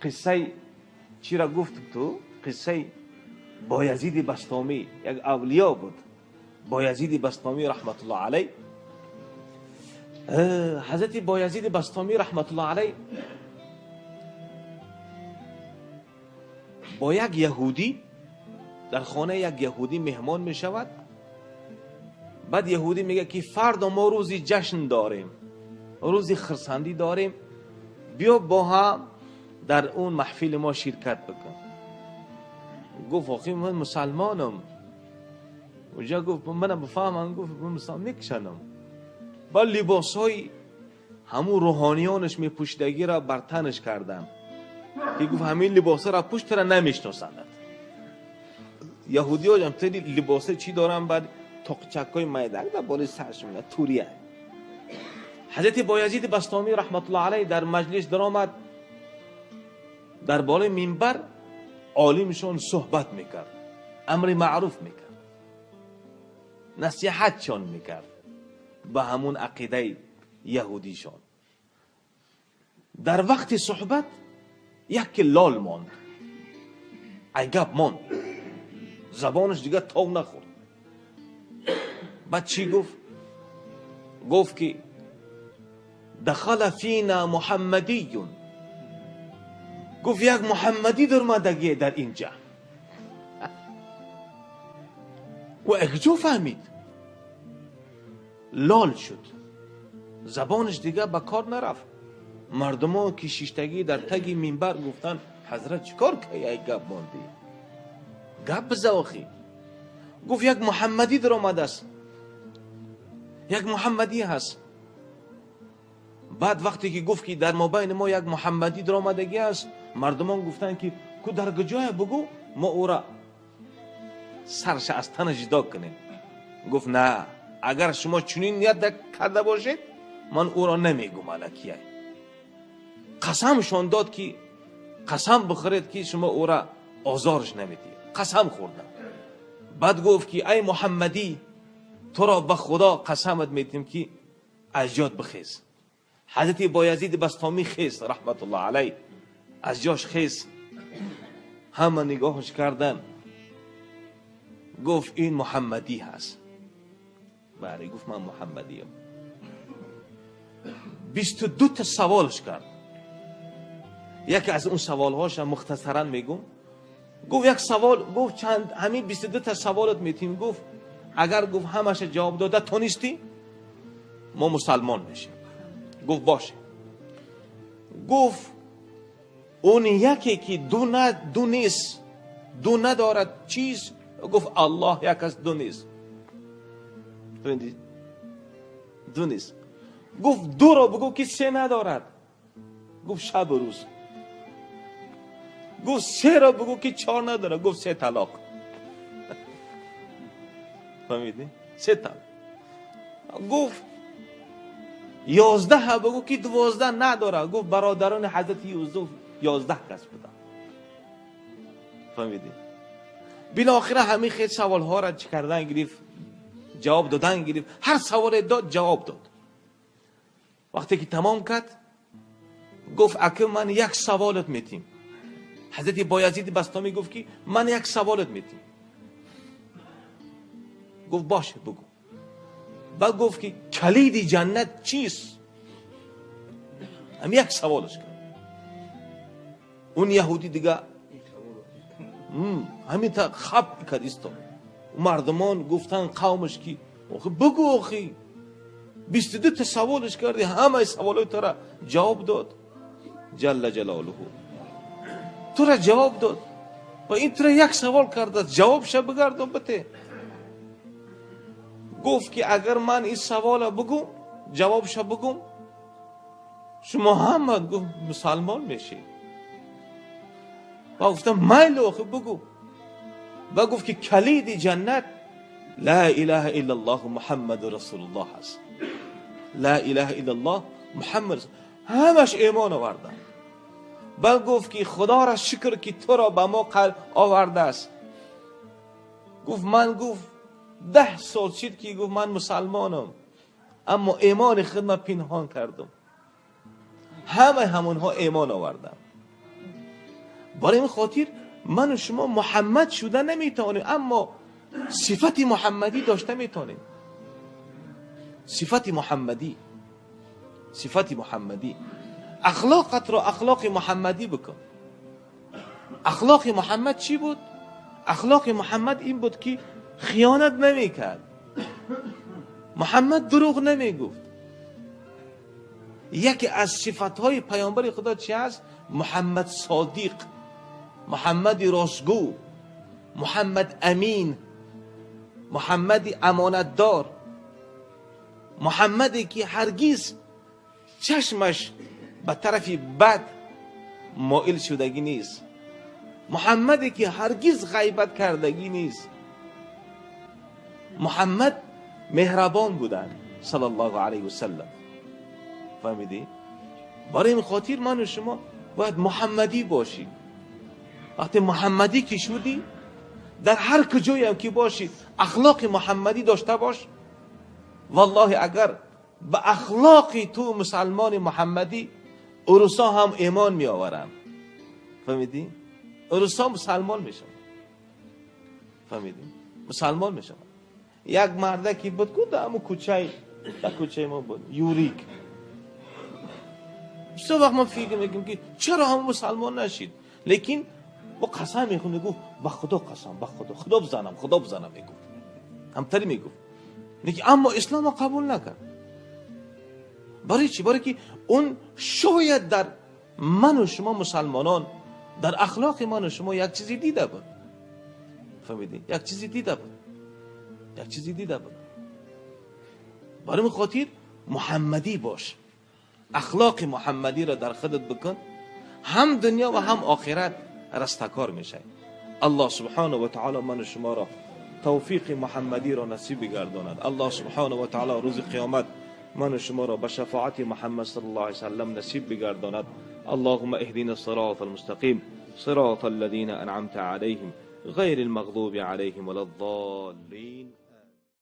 قصه چی را گفت تو؟ قصه بایزید بسطامی، یک اولیا بود. بایزید بسطامی رحمت الله علیه. حضرت بایزید بسطامی رحمت الله علیه با یک یهودی در خانه یک یهودی مهمان می شود. بعد یهودی میگه که فردا ما روزی جشن داریم، روزی خرسندی داریم، بیا با هم در اون محفل ما شرکت بکن. گفت آخی من مسلمانم. اونجا گفت من بفهمم. گفت من مسلمان نکشنم. با لباس های همون روحانیانش می پوشیدگی را بر تنش کردن که گفت همین لباس را پوشت را نمیشناسند. یهودی ها جمتری لباس چی دارن؟ بعد تاقچک های میدک در بالای سرش میاد توریه. حضرت بایزید بسطامی رحمت الله علیه در مجلس در آمد، در بالای منبر عالمشون صحبت میکرد، امر معروف میکرد، نصیحتشان میکرد به همون عقیده یهودیشان. در وقت صحبت یک لال ماند، عجب ماند، زبانش دیگه تاو نخورد. بعد چی گفت؟ گفت که دخل فینا محمدیون. گفت یک محمدی در مدگیه در اینجا. و اگجو فهمید، لال شد، زبانش دیگه به کار نرفت. مردم که شیشتگی در تگی منبر گفتن حضرت چیکار که یک گپ ماندی؟ گپ بزاخی. گفت یک محمدی در آمده است، یک محمدی هست. بعد وقتی که گفت که در مابین ما یک محمدی در آمدگی است، مردمان گفتن که کو در کجای بگو ما او را سرش از تن جدا کنیم. گفت نه، اگر شما چنین نیت کرده باشید من او را نمیگم الکیه. قسمشان داد که قسم بخورید که شما او را آزارش نمیدید. قسم خوردن. بعد گفت که ای محمدی، تو را به خدا قسمت میدیم که از جات بخیز. حضرت بایزید بسطامی خیز رحمت الله علیه، از جاش خیز. همه نگاهش کردن، گفت این محمدی هست. بله گفت من محمدیم. 22 تا سوالش کرد. یکی از اون سوالهاش مختصرا میگم. گفت یک سوال، گفت چند، همین 22 تا سوالت میتیم. گفت اگر گفت همش جواب داده تونستی ما مسلمان میشیم. گفت باشه. گفت اون یکی که دو نیست، دو ندارد چیز، گفت الله یک از دو نیست. دو نیست. گفت دو را بگو که سه ندارد. گفت شب و روز. گفت سه را بگو که چهار ندارد. گفت سه طلاق. فهمیدی؟ سه طلاق. گفت 11 بگو که 12 نداره. گفت برادران حضرت یوسف 11 کس بودن. فهمیدی؟ بالاخره همین خیلی سوال ها را چی کردن گرفت، جواب دادن گرفت. هر سوال داد جواب داد. وقتی که تمام کرد گفت اگه من یک سوالت میتیم. حضرت بایزید بسطامی گفت که من یک سوالت میتیم. گفت باشه بگو. بعد گفت که کلید جنت چیست؟ هم یک سوالش کرد. اون یهودی دیگه همین تا خب کرد ایستاد. مردمان گفتن قومش که بگو آخی 22 تا سوالش کردی، همه سوالای تو را جواب داد. جل جلاله تو را جواب داد و این تو را یک سوال کرده جوابش بگردم بته. گفت که اگر من این سوال بگم جوابش بگم شما هم گفت مسلمان میشید. و گفتم میل آخه بگو. و گفت که کلید جنت لا اله الا الله محمد رسول الله هست. لا اله الا الله محمد رسول. همش ایمان آوردن. بعد گفت که خدا را شکر که تو را به ما آورده است. گفت من گفت 10 سال شد که گفت من مسلمانم، اما ایمان خود من پنهان کردم. همونها ایمان آوردن. برای این خاطر من و شما محمد شده نمیتونیم، اما صفت محمدی داشته میتونیم. صفت محمدی اخلاقت رو اخلاق محمدی بکن. اخلاق محمد چی بود؟ اخلاق محمد این بود که خیانت نمیکرد، محمد دروغ نمیگفت. یکی از صفتهای پیامبر خدا چی است؟ محمد صادق، محمد راستگو، محمد امین، محمد امانتدار، محمدی که هرگز چشمش به طرف بد مائل شدگی نیست، محمدی که هرگز غیبت کردگی نیست. محمد مهربان بودن صلی الله علیه و سلم. فهمیدی؟ برای این خاطر من و شما باید محمدی باشیم. وقتی محمدی که شدی، در هر کجایی هم که باشی اخلاق محمدی داشته باش. والله اگر به اخلاق تو مسلمان محمدی، عروسا هم ایمان می آورن. فهمیدی؟ عروسا مسلمان میشن. فهمیدی؟ مسلمان میشن. یک مرده که بود که در کوچه ما بود، یوریک. سه وقت ما فکر میکنیم که چرا هم مسلمان نشید، لیکن با قسم میخونه، گفت با خدا قسم، با خدا بزنم میگفت، همتری میگفت، لیکن اما اسلام قبول نکرد. برای چی؟ برای که اون شاید در من و شما مسلمانان، در اخلاق من و شما یک چیزی دیده بود. فهمیدی؟ یک چیزی دیده بود. برای من خاطر محمدی باش، اخلاق محمدی را در خودت بکن، هم دنیا و هم آخرت رستگار میشه. الله سبحانه و تعالی من و شما را توفیق محمدی را نصیب بگرداند. الله سبحانه و تعالی روز قیامت من و شما را به شفاعت محمد صلی الله علیه و سلم نصیب بگرداند. اللهم اهدنا الصراط المستقیم صراط الذين انعمت عليهم غير المغضوب عليهم ولا الضالين.